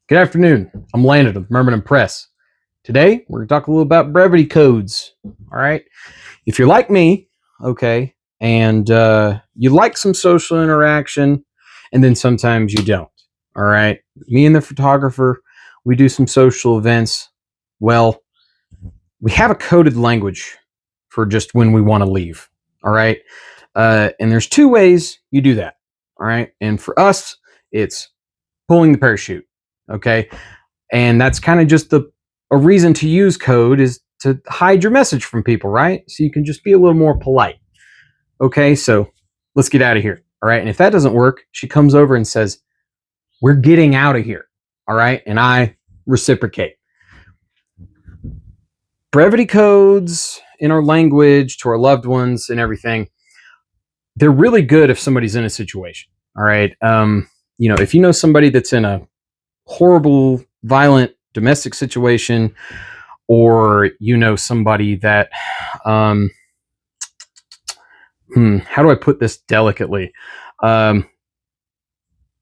Good afternoon. I'm Landon of Merman Press. Today, we're going to talk a little about brevity codes. All right. If you're like me, okay, and you like some social interaction, and then sometimes you don't. All right. Me and the photographer, we do some social events. Well, we have a coded language for just when we want to leave. All right. And there's two ways you do that. All right. And for us, it's pulling the parachute. Okay. And that's kind of just a reason to use code is to hide your message from people, right? So you can just be a little more polite. Okay, so let's get out of here. All right. And if that doesn't work, she comes over and says, "We're getting out of here." All right. And I reciprocate. Brevity codes in our language to our loved ones and everything, they're really good if somebody's in a situation. All right. If you know somebody that's in a horrible, violent domestic situation, or you know somebody that how do I put this delicately,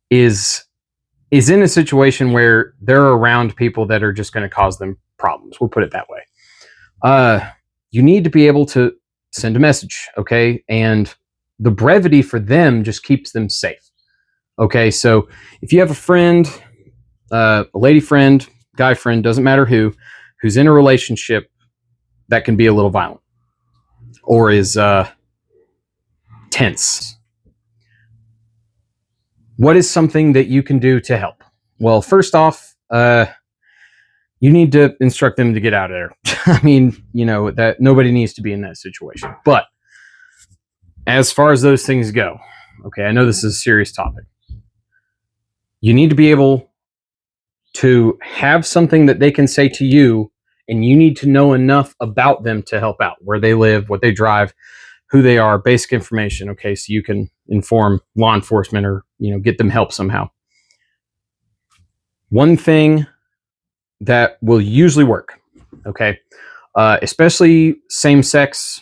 is in a situation where they're around people that are just going to cause them problems, we'll put it that way. You need to be able to send a message, okay? And the brevity for them just keeps them safe. Okay, so if you have a friend, a lady friend, guy friend, doesn't matter who's in a relationship that can be a little violent or is tense, what is something that you can do to help? Well, first off, you need to instruct them to get out of there. I mean, that nobody needs to be in that situation. But as far as those things go, okay, I know this is a serious topic. You need to be able to have something that they can say to you, and you need to know enough about them to help out, where they live, what they drive, who they are, basic information. Okay, so you can inform law enforcement or get them help somehow. One thing that will usually work, okay, especially same sex.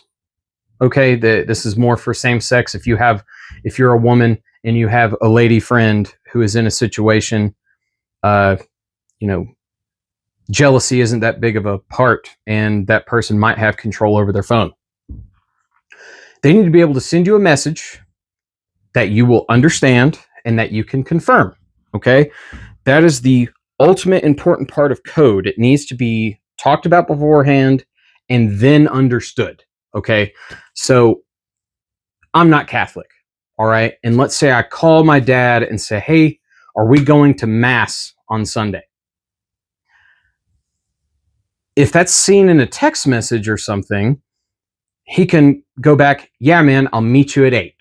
Okay, this is more for same sex. If you're a woman and you have a lady friend who is in a situation, jealousy isn't that big of a part, and that person might have control over their phone. They need to be able to send you a message that you will understand and that you can confirm. Okay, that is the ultimate important part of code. It needs to be talked about beforehand and then understood. Okay, so I'm not Catholic. All right, and let's say I call my dad and say, "Hey, are we going to mass on Sunday?" If that's seen in a text message or something, he can go back, "Yeah, man, I'll meet you at 8.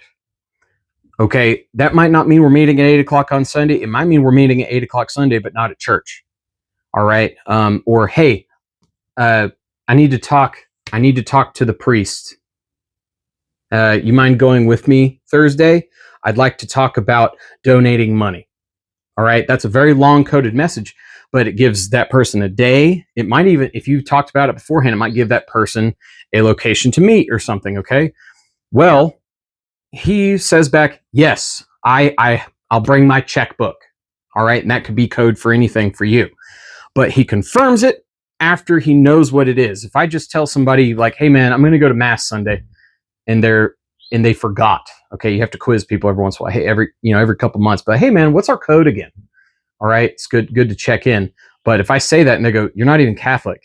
Okay, that might not mean we're meeting at 8 o'clock on Sunday. It might mean we're meeting at 8 o'clock Sunday, but not at church. All right. Or, "Hey, I need to talk. I need to talk to the priest. You mind going with me Thursday? I'd like to talk about donating money." All right. That's a very long coded message, but it gives that person a day. It might even, if you talked about it beforehand, it might give that person a location to meet or something. Okay. Well, he says back, "Yes, I'll bring my checkbook." All right. And that could be code for anything for you, but he confirms it after he knows what it is. If I just tell somebody like, "Hey man, I'm going to go to mass Sunday," and they forgot. Okay. You have to quiz people every once in a while. Hey, every couple months, but "Hey man, what's our code again?" All right. It's good to check in. But if I say that and they go, "You're not even Catholic,"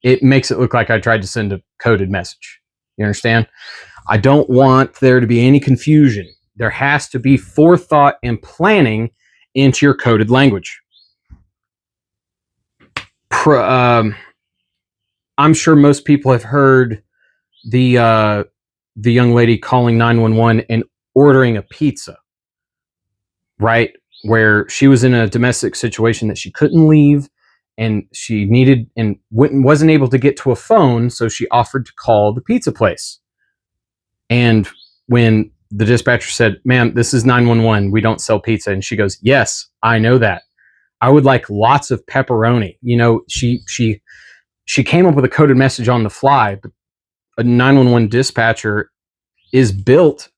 it makes it look like I tried to send a coded message. You understand? I don't want there to be any confusion. There has to be forethought and planning into your coded language. I'm sure most people have heard the young lady calling 911 and ordering a pizza, right? Where she was in a domestic situation that she couldn't leave, and she needed and wasn't able to get to a phone, so she offered to call the pizza place. And when the dispatcher said, "Ma'am, this is 911. We don't sell pizza," and she goes, "Yes, I know that. I would like lots of pepperoni." She came up with a coded message on the fly, but a 911 dispatcher is built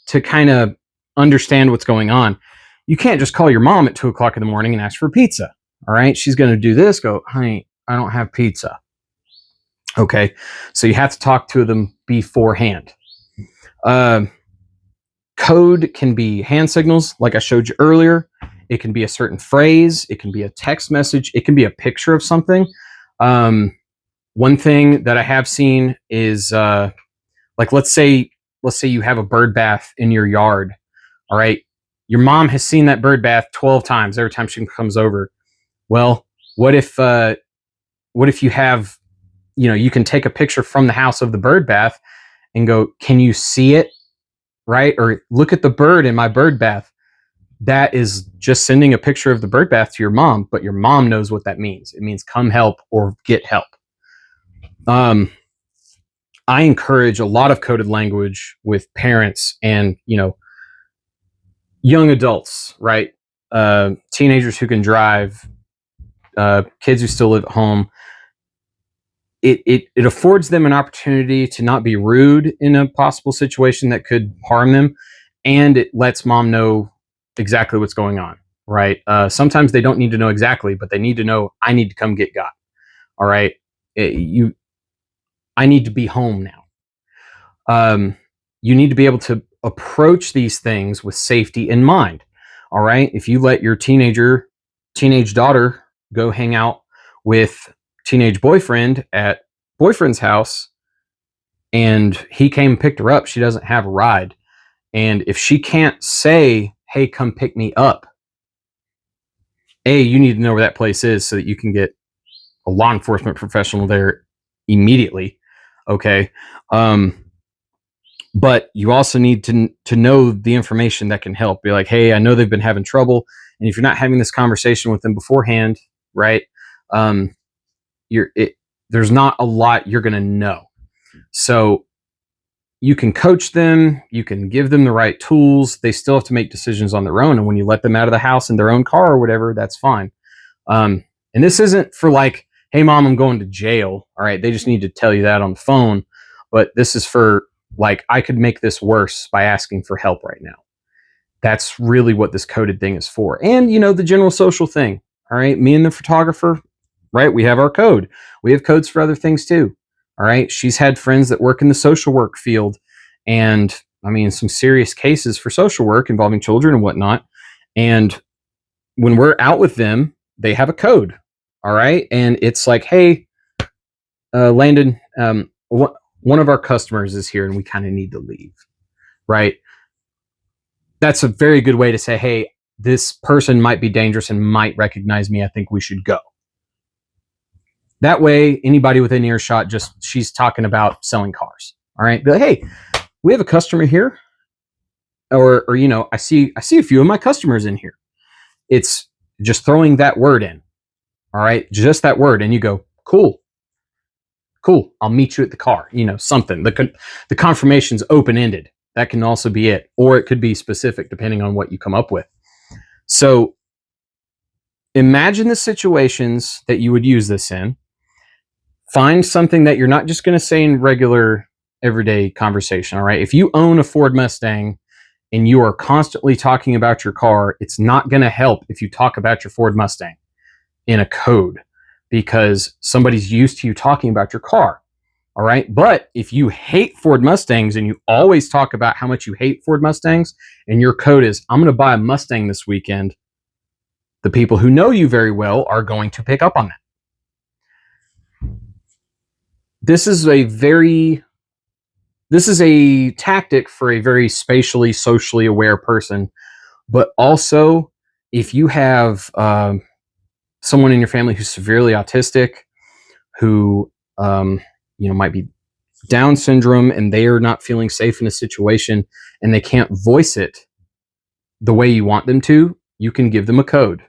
to kind of understand what's going on. You can't just call your mom at 2 o'clock in the morning and ask for pizza. All right. She's going to do this, go, honey, I don't have pizza. Okay. So you have to talk to them beforehand. Code can be hand signals, like I showed you earlier. It can be a certain phrase. It can be a text message. It can be a picture of something. One thing that I have seen is like let's say you have a bird bath in your yard. All right. Your mom has seen that bird bath 12 times every time she comes over. Well, what if you have, you can take a picture from the house of the bird bath and go, can you see it? Right? Or look at the bird in my bird bath. That is just sending a picture of the bird bath to your mom, but your mom knows what that means. It means come help or get help. I encourage a lot of coded language with parents and, young adults, right? Teenagers who can drive, kids who still live at home. It affords them an opportunity to not be rude in a possible situation that could harm them, and it lets mom know exactly what's going on, right? Sometimes they don't need to know exactly, but they need to know, I need to come get God. All right, I need to be home now. You need to be able to approach these things with safety in mind. All right, if you let your teenage daughter go hang out with teenage boyfriend at boyfriend's house and he came and picked her up, she doesn't have a ride. And if she can't say, hey, come pick me up, you need to know where that place is so that you can get a law enforcement professional there immediately. Okay. But you also need to know the information that can help. Be like, hey, I know they've been having trouble. And if you're not having this conversation with them beforehand, right, there's not a lot you're going to know. So you can coach them, you can give them the right tools. They still have to make decisions on their own. And when you let them out of the house in their own car or whatever, that's fine. And this isn't for like, hey, mom, I'm going to jail. All right. They just need to tell you that on the phone. But this is for like, I could make this worse by asking for help right now. That's really what this coded thing is for. And, the general social thing. All right. Me and the photographer, right? We have our code. We have codes for other things too. All right. She's had friends that work in the social work field. And I mean, some serious cases for social work involving children and whatnot. And when we're out with them, they have a code. All right. And it's like, hey, Landon, one of our customers is here and we kind of need to leave. Right. That's a very good way to say, hey, this person might be dangerous and might recognize me. I think we should go. That way, anybody within earshot, she's talking about selling cars. All right. Be like, hey, we have a customer here. Or I see a few of my customers in here. It's just throwing that word in. All right. Just that word. And you go, cool. I'll meet you at the car, something. The confirmation's open-ended. That can also be it. Or it could be specific depending on what you come up with. So imagine the situations that you would use this in. Find something that you're not just going to say in regular everyday conversation. All right. If you own a Ford Mustang and you are constantly talking about your car, it's not going to help if you talk about your Ford Mustang in a code because somebody's used to you talking about your car. All right. But if you hate Ford Mustangs and you always talk about how much you hate Ford Mustangs and your code is, I'm going to buy a Mustang this weekend, the people who know you very well are going to pick up on that. This is a tactic for a very spatially, socially aware person. But also, if you have someone in your family who's severely autistic, who might be Down syndrome, and they are not feeling safe in a situation, and they can't voice it the way you want them to, you can give them a code.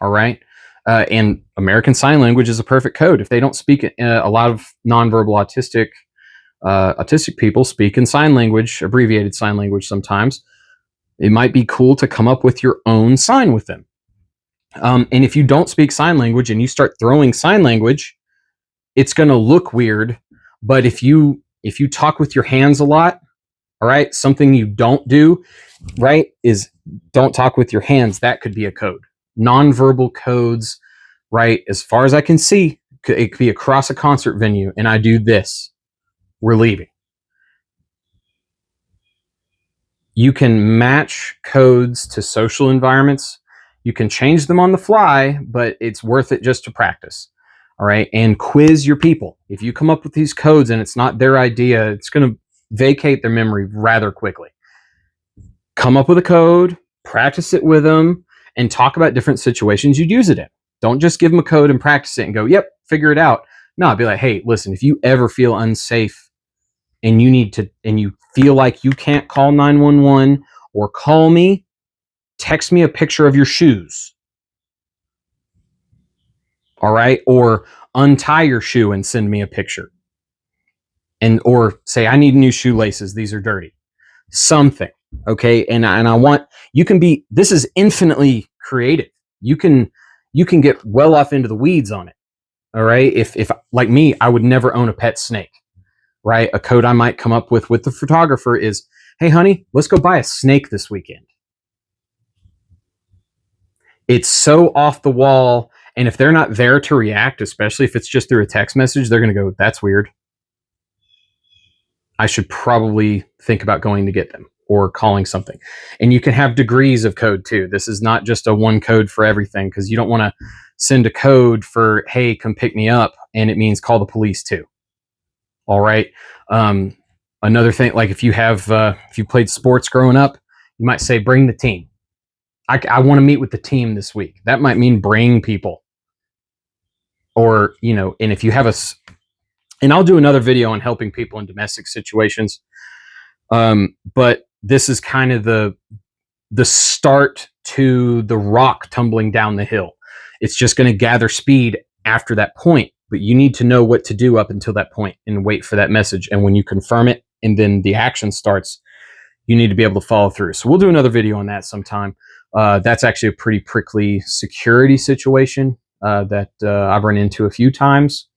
All right. And American Sign Language is a perfect code. If they don't speak, a lot of nonverbal autistic people speak in sign language, abbreviated sign language sometimes. It might be cool to come up with your own sign with them. And if you don't speak sign language and you start throwing sign language, it's going to look weird. But if you talk with your hands a lot, All right. Something you don't do, right, is don't talk with your hands. That could be a code. Nonverbal codes, right? As far as I can see, it could be across a concert venue, and I do this. We're leaving. You can match codes to social environments. You can change them on the fly, but it's worth it just to practice. All right. And quiz your people. If you come up with these codes and it's not their idea, it's going to vacate their memory rather quickly. Come up with a code, practice it with them, and talk about different situations you'd use it in. Don't just give them a code and practice it and go, yep, figure it out. No, I'd be like, hey, listen, if you ever feel unsafe and you feel like you can't call 911 or call me, text me a picture of your shoes. All right. Or untie your shoe and send me a picture. Or say, I need new shoelaces. These are dirty. Something. Okay. And I want, this is infinitely creative. You can get well off into the weeds on it. All right. If like me, I would never own a pet snake. Right. A code I might come up with the photographer is, hey, honey, let's go buy a snake this weekend. It's so off the wall. And if they're not there to react, especially if it's just through a text message, they're going to go, that's weird. I should probably think about going to get them or calling something. And you can have degrees of code too. This is not just a one code for everything, because you don't want to send a code for, hey, come pick me up, and it means call the police too. All right. Another thing, like if you played sports growing up, you might say, bring the team. I want to meet with the team this week. That might mean bring people. Or, and if you have and I'll do another video on helping people in domestic situations. But this is kind of the start to the rock tumbling down the hill. It's just going to gather speed after that point, but you need to know what to do up until that point and wait for that message. And when you confirm it and then the action starts, you need to be able to follow through. So we'll do another video on that sometime. That's actually a pretty prickly security situation that I've run into a few times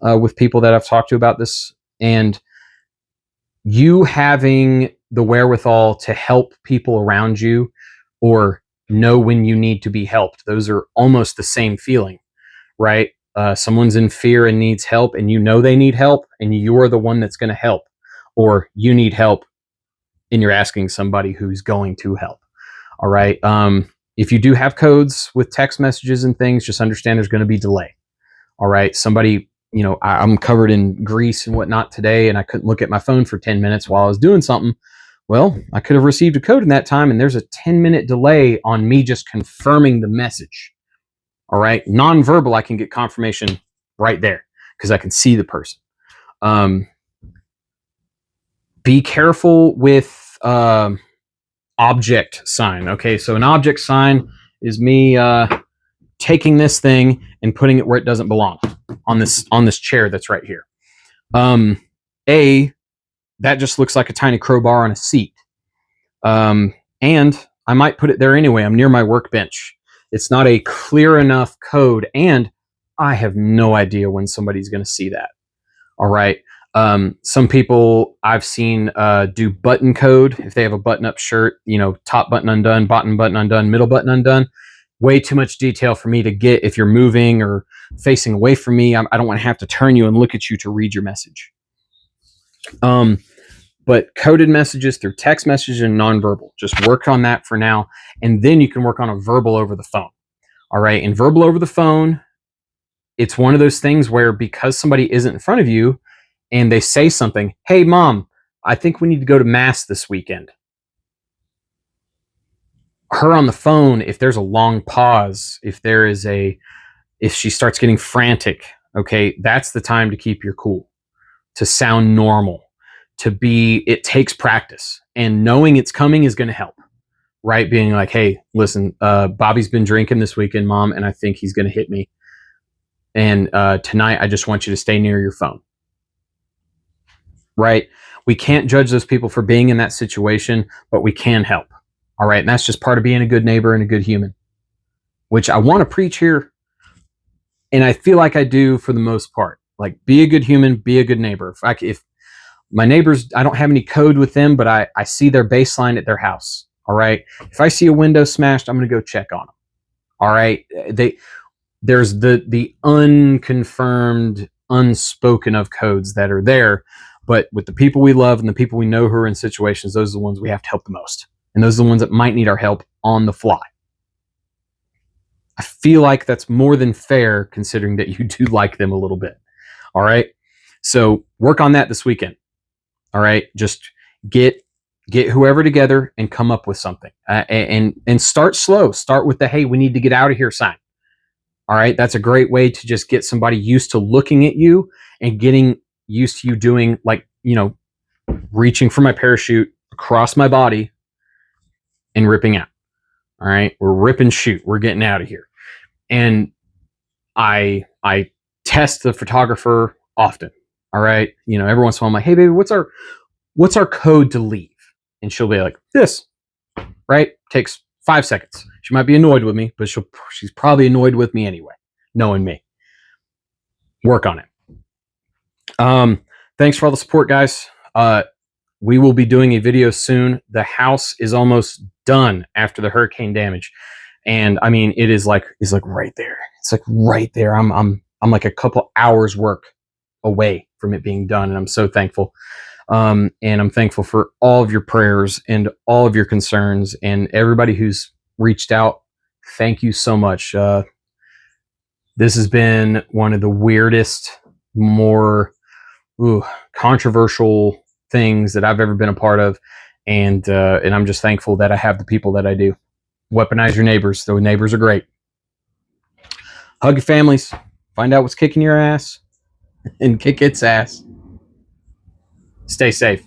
with people that I've talked to about this. And you having the wherewithal to help people around you or know when you need to be helped, those are almost the same feeling, right? Someone's in fear and needs help, and they need help, and you're the one that's going to help. Or you need help and you're asking somebody who's going to help. All right. If you do have codes with text messages and things, just understand there's going to be delay. All right. Somebody, I'm covered in grease and whatnot today, and I couldn't look at my phone for 10 minutes while I was doing something. Well, I could have received a code in that time, and there's a 10-minute delay on me just confirming the message. All right. Nonverbal, I can get confirmation right there because I can see the person. Be careful with object sign. Okay, so an object sign is me taking this thing and putting it where it doesn't belong on this chair that's right here. That just looks like a tiny crowbar on a seat. And I might put it there anyway. I'm near my workbench. It's not a clear enough code, and I have no idea when somebody's going to see that. All right. Some people I've seen do button code. If they have a button-up shirt, top button undone, bottom button undone, middle button undone. Way too much detail for me to get if you're moving or facing away from me. I don't want to have to turn you and look at you to read your message. But coded messages through text message and nonverbal. Just work on that for now, and then you can work on a verbal over the phone. All right, and verbal over the phone, it's one of those things where because somebody isn't in front of you and they say something, hey, Mom, I think we need to go to Mass this weekend. Her on the phone, if there's a long pause, if she starts getting frantic, okay, that's the time to keep your cool, to sound normal, it takes practice, and knowing it's coming is going to help, right? Being like, hey, listen, Bobby's been drinking this weekend, Mom, and I think he's going to hit me. And tonight, I just want you to stay near your phone. Right? We can't judge those people for being in that situation, but we can help. All right. And that's just part of being a good neighbor and a good human, which I want to preach here. And I feel like I do for the most part. Like, be a good human, be a good neighbor. If My neighbors, I don't have any code with them, but I see their baseline at their house. All right. If I see a window smashed, I'm going to go check on them. All right. There's the unconfirmed, unspoken of codes that are there. But with the people we love and the people we know who are in situations, those are the ones we have to help the most. And those are the ones that might need our help on the fly. I feel like that's more than fair considering that you do like them a little bit. All right. So work on that this weekend. All right. Just get whoever together and come up with something. And start slow. Start with the, hey, we need to get out of here sign. All right. That's a great way to just get somebody used to looking at you and getting used to you doing, like, reaching for my parachute across my body and ripping out. All right. We're rip and shoot. We're getting out of here. And I test the photographer often. All right. Every once in a while I'm like, hey baby, what's our code to leave? And she'll be like, this. Right? Takes 5 seconds. She might be annoyed with me, but she's probably annoyed with me anyway, knowing me. Work on it. Thanks for all the support, guys. We will be doing a video soon. The house is almost done after the hurricane damage. And I mean, it's like right there. It's like right there. I'm like a couple hours work away from it being done. And I'm so thankful. And I'm thankful for all of your prayers and all of your concerns and everybody who's reached out. Thank you so much. This has been one of the weirdest, more controversial things that I've ever been a part of. And I'm just thankful that I have the people that I do. Weaponize your neighbors. The neighbors are great. Hug your families. Find out what's kicking your ass and kick its ass. Stay safe.